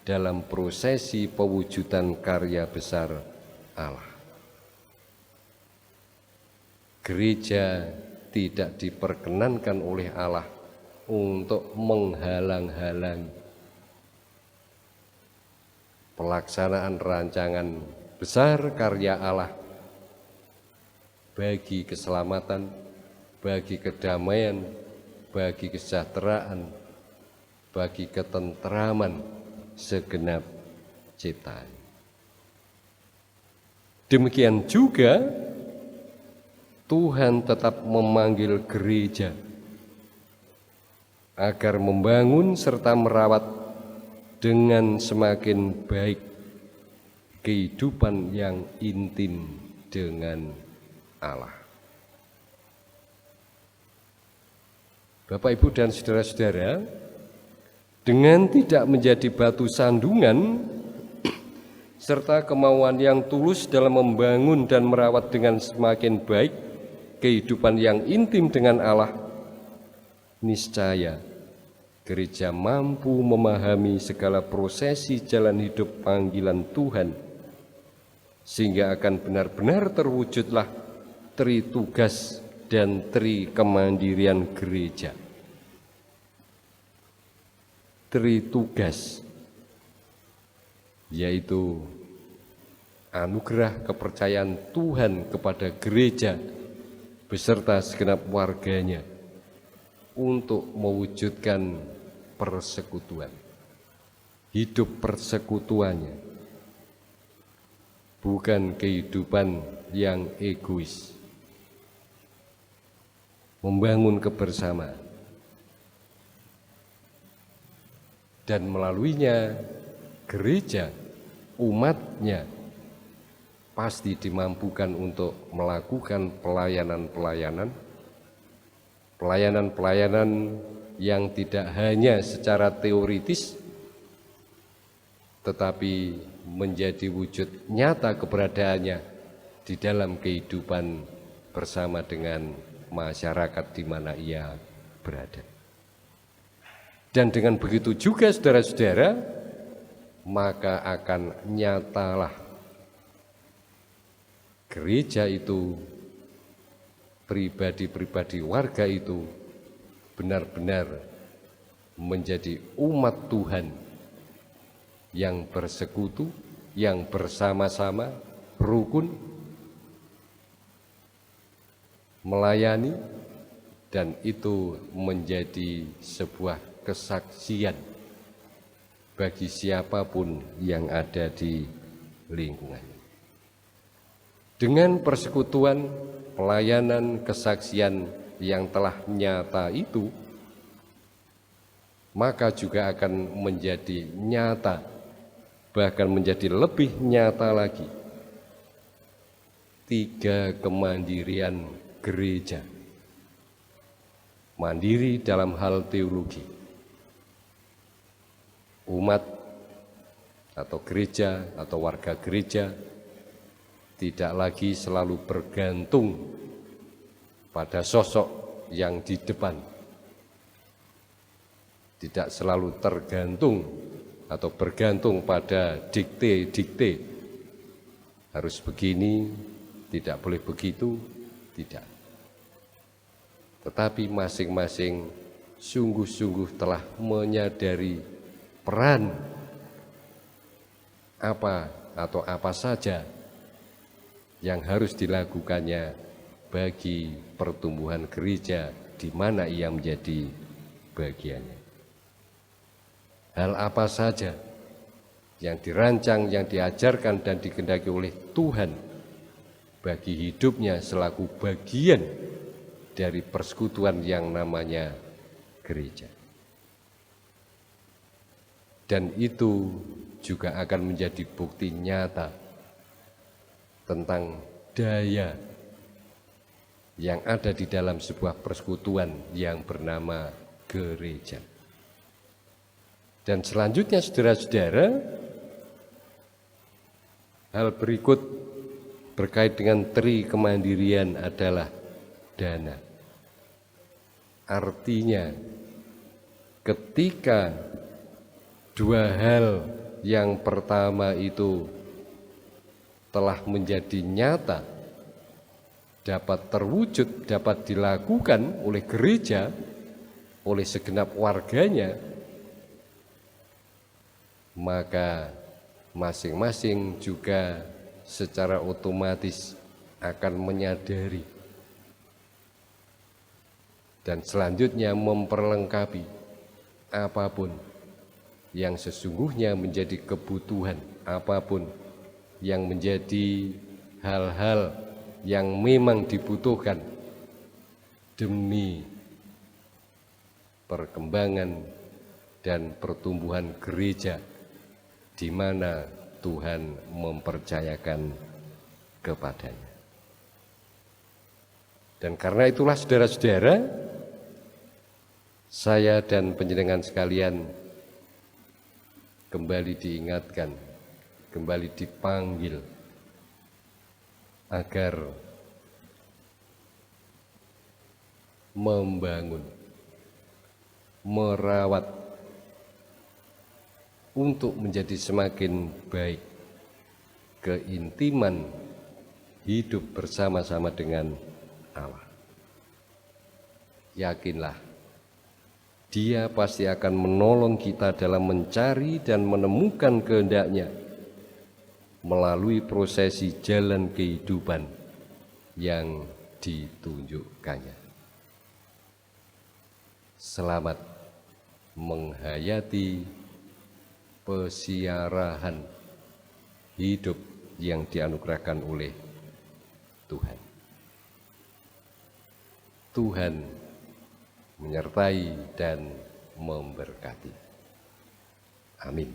dalam prosesi pewujudan karya besar Allah. Gereja tidak diperkenankan oleh Allah untuk menghalang-halangi pelaksanaan rancangan besar karya Allah bagi keselamatan, bagi kedamaian, bagi kesejahteraan, bagi ketentraman segenap ciptaan. Demikian juga Tuhan tetap memanggil gereja agar membangun serta merawat dengan semakin baik kehidupan yang intim dengan Allah. Bapak, Ibu, dan saudara-saudara, dengan tidak menjadi batu sandungan serta kemauan yang tulus dalam membangun dan merawat dengan semakin baik kehidupan yang intim dengan Allah, niscaya gereja mampu memahami segala prosesi jalan hidup panggilan Tuhan, sehingga akan benar-benar terwujudlah tri tugas dan tri kemandirian gereja. Tri tugas, yaitu anugerah kepercayaan Tuhan kepada gereja beserta segenap warganya untuk mewujudkan persekutuan, hidup persekutuannya, bukan kehidupan yang egois, membangun kebersamaan. Dan melaluinya gereja, umatnya pasti dimampukan untuk melakukan pelayanan yang tidak hanya secara teoritis tetapi menjadi wujud nyata keberadaannya di dalam kehidupan bersama dengan masyarakat di mana ia berada. Dan dengan begitu juga saudara-saudara, maka akan nyatalah gereja itu pribadi-pribadi warga itu benar-benar menjadi umat Tuhan yang bersekutu, yang bersama-sama, rukun, melayani, dan itu menjadi sebuah kesaksian bagi siapapun yang ada di lingkungan. Dengan persekutuan, pelayanan, kesaksian yang telah nyata itu, maka juga akan menjadi nyata, bahkan menjadi lebih nyata lagi, 3 kemandirian gereja. Mandiri dalam hal teologi. Umat atau gereja atau warga gereja tidak lagi selalu bergantung pada sosok yang di depan. Tidak selalu tergantung atau bergantung pada dikte-dikte. Harus begini, tidak boleh begitu, tidak. Tetapi masing-masing sungguh-sungguh telah menyadari peran apa atau apa saja yang harus dilakukannya bagi pertumbuhan gereja di mana ia menjadi bagiannya. Hal apa saja yang dirancang, yang diajarkan dan dikehendaki oleh Tuhan bagi hidupnya selaku bagian dari persekutuan yang namanya gereja. Dan itu juga akan menjadi bukti nyata tentang daya yang ada di dalam sebuah persekutuan yang bernama gereja. Dan selanjutnya saudara-saudara, hal berikut berkait dengan tri kemandirian adalah dana. Artinya ketika 2 hal yang pertama itu telah menjadi nyata, dapat terwujud, dapat dilakukan oleh gereja, oleh segenap warganya, maka masing-masing juga secara otomatis akan menyadari dan selanjutnya memperlengkapi apapun yang sesungguhnya menjadi kebutuhan, apapun yang menjadi hal-hal yang memang dibutuhkan demi perkembangan dan pertumbuhan gereja di mana Tuhan mempercayakan kepadanya. Dan karena itulah saudara-saudara, saya dan panjenengan sekalian kembali diingatkan, kembali dipanggil agar membangun, merawat untuk menjadi semakin baik keintiman hidup bersama-sama dengan Allah. Yakinlah, Dia pasti akan menolong kita dalam mencari dan menemukan kehendak-Nya melalui prosesi jalan kehidupan yang ditunjukkannya. Selamat menghayati pesiarahan hidup yang dianugerahkan oleh Tuhan. Tuhan menyertai dan memberkati. Amin.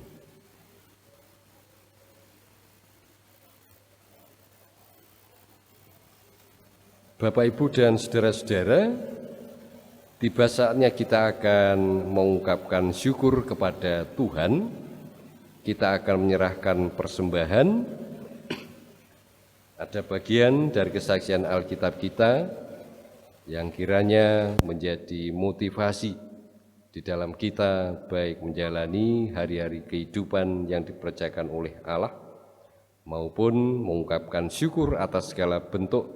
Bapak, Ibu, dan saudara-saudara, tiba saatnya kita akan mengungkapkan syukur kepada Tuhan. Kita akan menyerahkan persembahan. Ada bagian dari kesaksian Alkitab kita yang kiranya menjadi motivasi di dalam kita baik menjalani hari-hari kehidupan yang dipercayakan oleh Allah maupun mengungkapkan syukur atas segala bentuk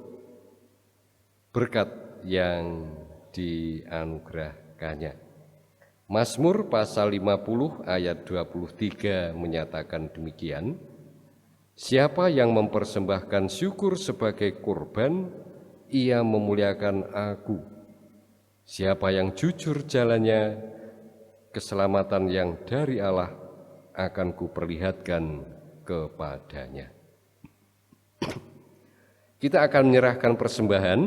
berkat yang dianugerahkannya. Mazmur pasal 50 ayat 23 menyatakan demikian, siapa yang mempersembahkan syukur sebagai kurban, ia memuliakan aku. Siapa yang jujur jalannya, keselamatan yang dari Allah akan kuperlihatkan kepadanya. Kita akan menyerahkan persembahan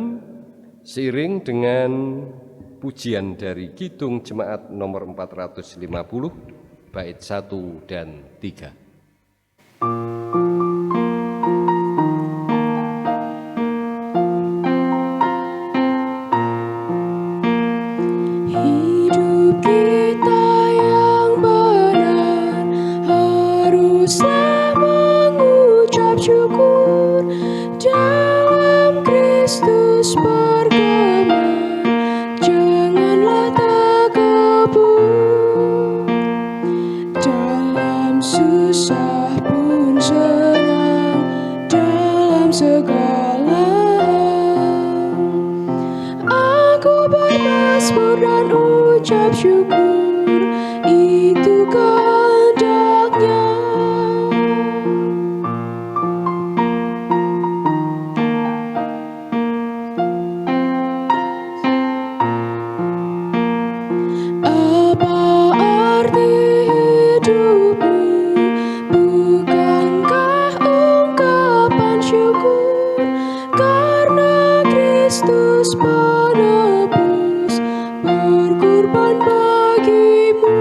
seiring dengan pujian dari Kidung Jemaat nomor 450, bait 1 dan 3. Hidup kita yang benar haruslah mengucap syukur, dalam Kristus bergema, janganlah takabur. Dalam susah pun senang, dalam segala hal aku bermazmur dan ucap syukur, itu kehendaknya. Apa arti hidupmu? Bukankah ungkapan syukur karena Kristus penebus berkorban bagimu?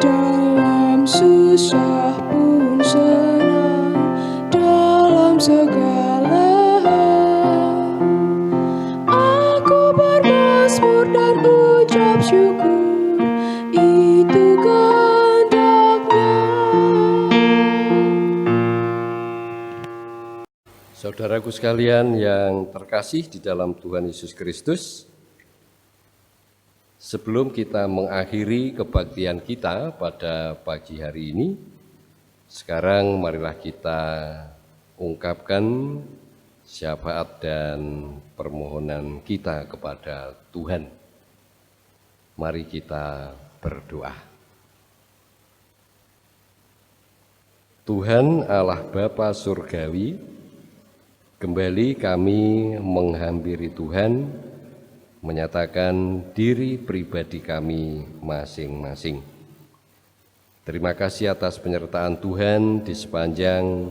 Dalam susah pun senang, dalam segala hal aku bermazmur dan ucap syukur, itu kehendaknya. Saudaraku sekalian yang terkasih di dalam Tuhan Yesus Kristus, sebelum kita mengakhiri kebaktian kita pada pagi hari ini, sekarang marilah kita ungkapkan syafaat dan permohonan kita kepada Tuhan. Mari kita berdoa. Tuhan Allah Bapa Surgawi, kembali kami menghampiri Tuhan, menyatakan diri pribadi kami masing-masing. Terima kasih atas penyertaan Tuhan di sepanjang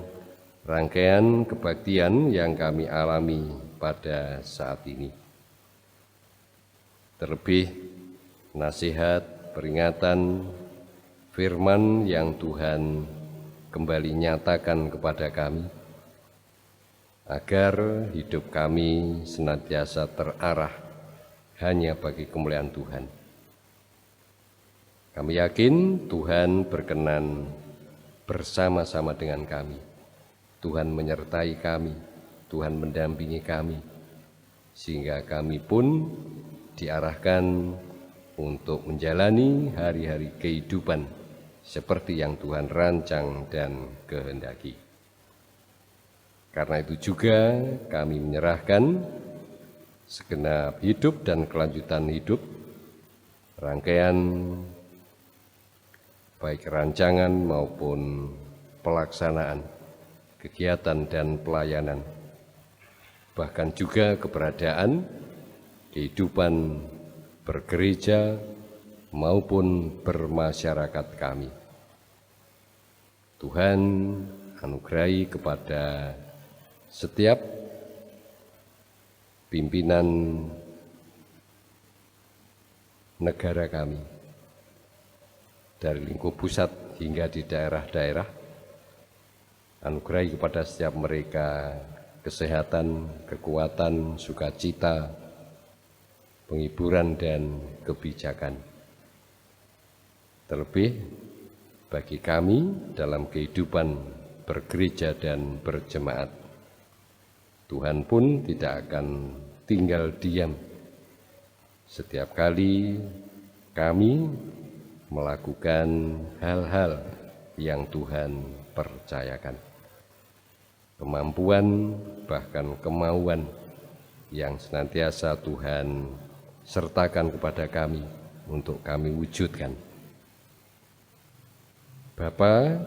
rangkaian kebaktian yang kami alami pada saat ini. Terlebih nasihat, peringatan, firman yang Tuhan kembali nyatakan kepada kami, agar hidup kami senantiasa terarah hanya bagi kemuliaan Tuhan. Kami yakin Tuhan berkenan bersama-sama dengan kami. Tuhan menyertai kami, Tuhan mendampingi kami, sehingga kami pun diarahkan untuk menjalani hari-hari kehidupan seperti yang Tuhan rancang dan kehendaki. Karena itu juga kami menyerahkan segenap hidup dan kelanjutan hidup, rangkaian baik rancangan maupun pelaksanaan kegiatan dan pelayanan, bahkan juga keberadaan kehidupan bergereja maupun bermasyarakat kami. Tuhan anugerahi kepada setiap pimpinan negara kami, dari lingkup pusat hingga di daerah-daerah. Anugerahi kepada setiap mereka kesehatan, kekuatan, sukacita, penghiburan, dan kebijakan. Terlebih bagi kami dalam kehidupan bergereja dan berjemaat, Tuhan pun tidak akan tinggal diam setiap kali kami melakukan hal-hal yang Tuhan percayakan. Kemampuan, bahkan kemauan yang senantiasa Tuhan sertakan kepada kami untuk kami wujudkan. Bapa,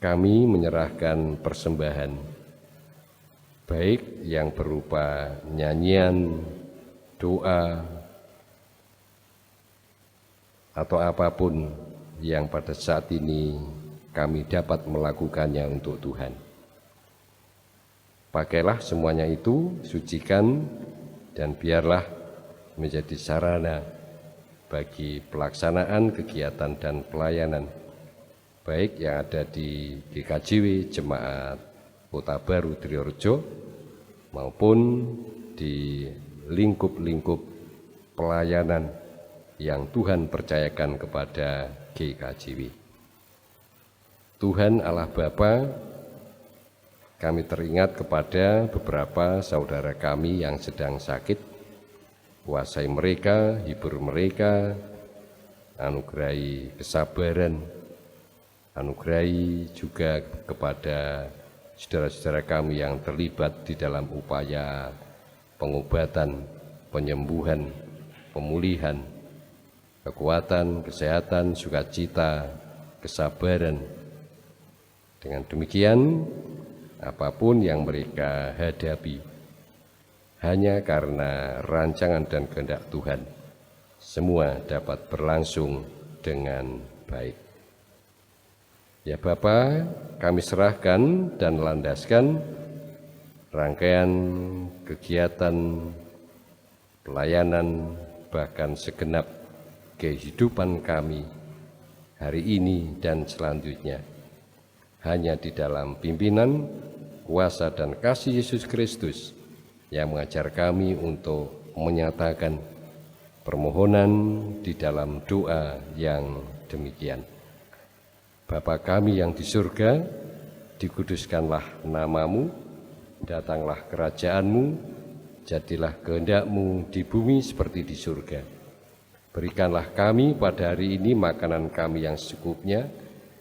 kami menyerahkan persembahan, baik yang berupa nyanyian, doa, atau apapun yang pada saat ini kami dapat melakukannya untuk Tuhan. Pakailah semuanya itu, sucikan, dan biarlah menjadi sarana bagi pelaksanaan kegiatan dan pelayanan, baik yang ada di GKJW Jemaat Kota Baru Triorejo maupun di lingkup-lingkup pelayanan yang Tuhan percayakan kepada GKJW. Tuhan Allah Bapa, kami teringat kepada beberapa saudara kami yang sedang sakit. Kuasai mereka, hibur mereka, anugerahi kesabaran, anugerahi juga kepada saudara-saudara kami yang terlibat di dalam upaya pengobatan, penyembuhan, pemulihan, kekuatan, kesehatan, sukacita, kesabaran. Dengan demikian, apapun yang mereka hadapi, hanya karena rancangan dan kehendak Tuhan, semua dapat berlangsung dengan baik. Ya Bapa, kami serahkan dan landaskan rangkaian kegiatan pelayanan, bahkan segenap kehidupan kami hari ini dan selanjutnya hanya di dalam pimpinan, kuasa dan kasih Yesus Kristus yang mengajar kami untuk menyatakan permohonan di dalam doa yang demikian. Bapa kami yang di surga, dikuduskanlah namamu, datanglah kerajaanmu, jadilah kehendak-Mu di bumi seperti di surga. Berikanlah kami pada hari ini makanan kami yang secukupnya,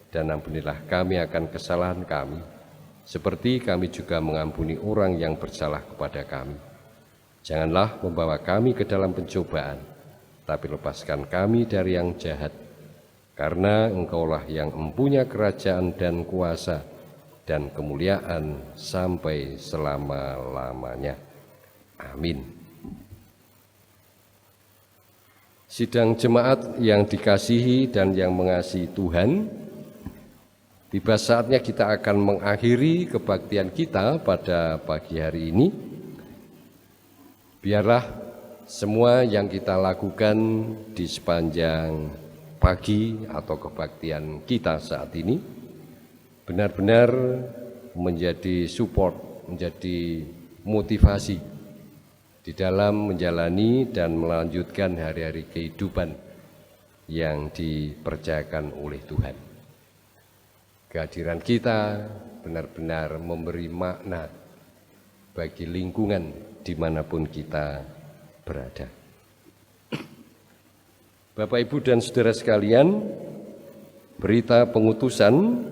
dan ampunilah kami akan kesalahan kami, seperti kami juga mengampuni orang yang bersalah kepada kami. Janganlah membawa kami ke dalam pencobaan, tapi lepaskan kami dari yang jahat. Karena Engkaulah yang mempunyai kerajaan dan kuasa dan kemuliaan sampai selama-lamanya. Amin. Sidang jemaat yang dikasihi dan yang mengasihi Tuhan, tiba saatnya kita akan mengakhiri kebaktian kita pada pagi hari ini. Biarlah semua yang kita lakukan di sepanjang pagi atau kebaktian kita saat ini benar-benar menjadi support, menjadi motivasi di dalam menjalani dan melanjutkan hari-hari kehidupan yang dipercayakan oleh Tuhan. Kehadiran kita benar-benar memberi makna bagi lingkungan dimanapun kita berada. Bapak, Ibu, dan saudara sekalian, berita pengutusan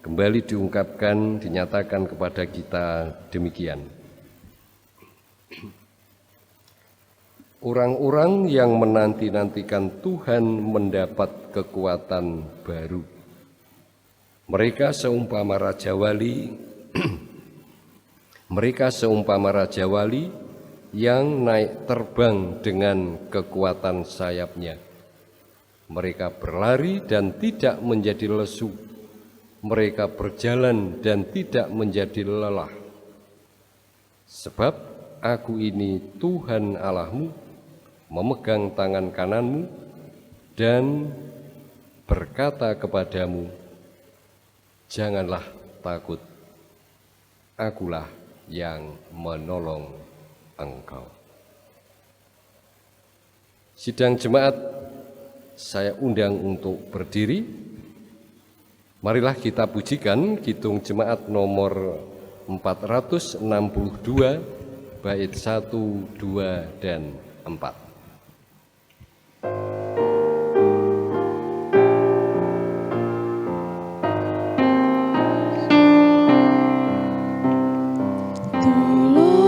kembali diungkapkan, dinyatakan kepada kita demikian. Orang-orang yang menanti-nantikan Tuhan mendapat kekuatan baru. Mereka seumpama raja wali, yang naik terbang dengan kekuatan sayapnya. Mereka berlari dan tidak menjadi lesu. Mereka berjalan dan tidak menjadi lelah. Sebab Aku ini Tuhan Allahmu, memegang tangan kananmu dan berkata kepadamu, janganlah takut, Akulah yang menolong engkau. Sidang jemaat, saya undang untuk berdiri. Marilah kita pujikan Kidung Jemaat nomor 462 bait 1, 2, dan 4. Tolong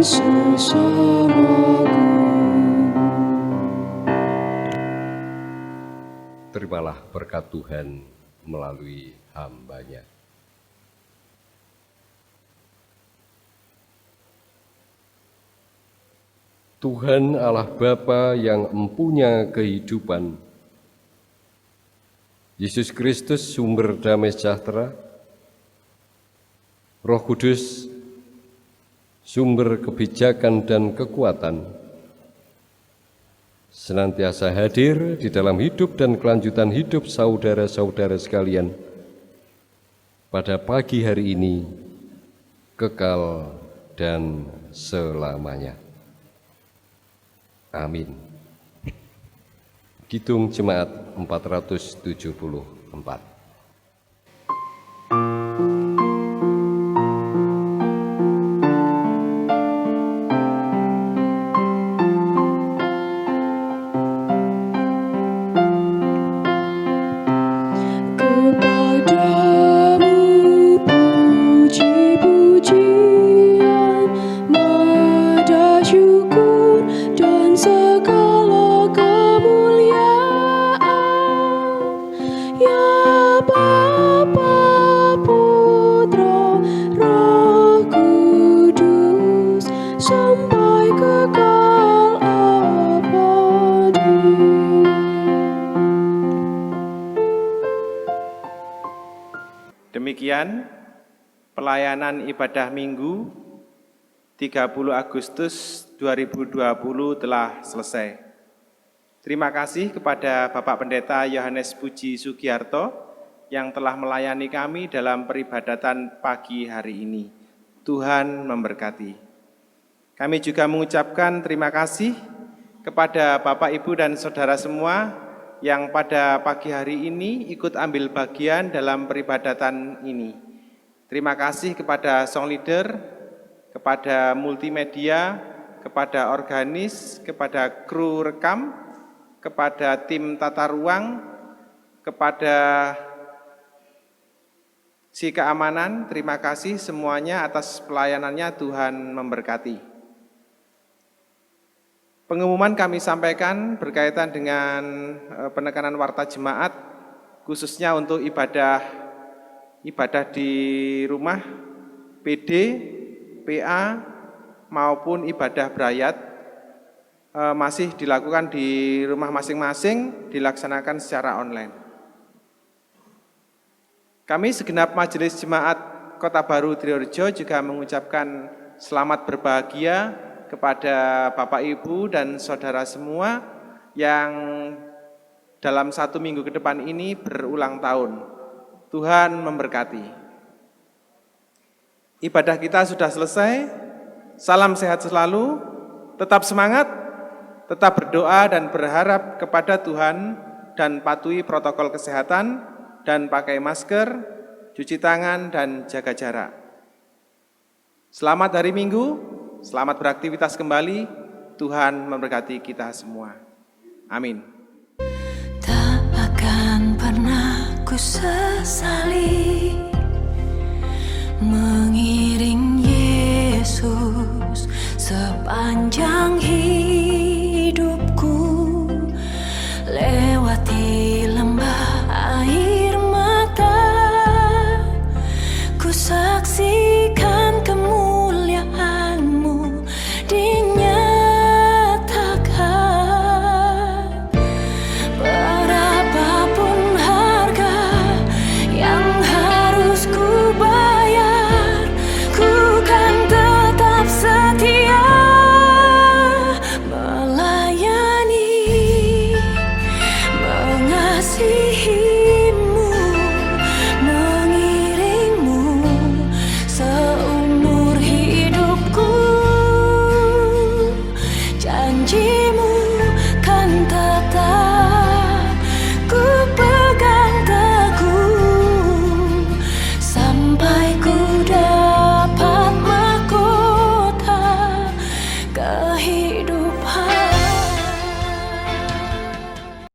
sesamaku. Terimalah berkat Tuhan melalui hamba-Nya. Tuhan Allah Bapa yang empunya kehidupan, Yesus Kristus sumber damai sejahtera, Roh Kudus sumber kebijakan dan kekuatan, senantiasa hadir di dalam hidup dan kelanjutan hidup saudara-saudara sekalian pada pagi hari ini, kekal dan selamanya. Amin. Kidung Jemaat 474. Kepadamu puji-pujian, nada syukur dan segala kemuliaan, ya Bapa, Putra, Roh Kudus, sampai kekal abadi. Demikian pelayanan ibadah Minggu 30 Agustus 2020 telah selesai. Terima kasih kepada Bapak Pendeta Yohanes Puji Sugiarto yang telah melayani kami dalam peribadatan pagi hari ini. Tuhan memberkati. Kami juga mengucapkan terima kasih kepada Bapak, Ibu, dan Saudara semua yang pada pagi hari ini ikut ambil bagian dalam peribadatan ini. Terima kasih kepada song leader, kepada multimedia, kepada organis, kepada kru rekam, kepada tim tata ruang, kepada si keamanan. Terima kasih semuanya atas pelayanannya. Tuhan memberkati. Pengumuman kami sampaikan berkaitan dengan penekanan warta jemaat, khususnya untuk ibadah di rumah, PD, PA, maupun ibadah brayat, masih dilakukan di rumah masing-masing, dilaksanakan secara online. Kami segenap Majelis Jemaat Kota Baru Triorejo juga mengucapkan selamat berbahagia kepada Bapak, Ibu, dan Saudara semua yang dalam 1 minggu ke depan ini berulang tahun. Tuhan memberkati. Ibadah kita sudah selesai. Salam sehat selalu, tetap semangat, tetap berdoa dan berharap kepada Tuhan, dan patuhi protokol kesehatan, dan pakai masker, cuci tangan, dan jaga jarak. Selamat hari Minggu. Selamat beraktivitas kembali. Tuhan memberkati kita semua. Amin. Tak akan pernah ku sesali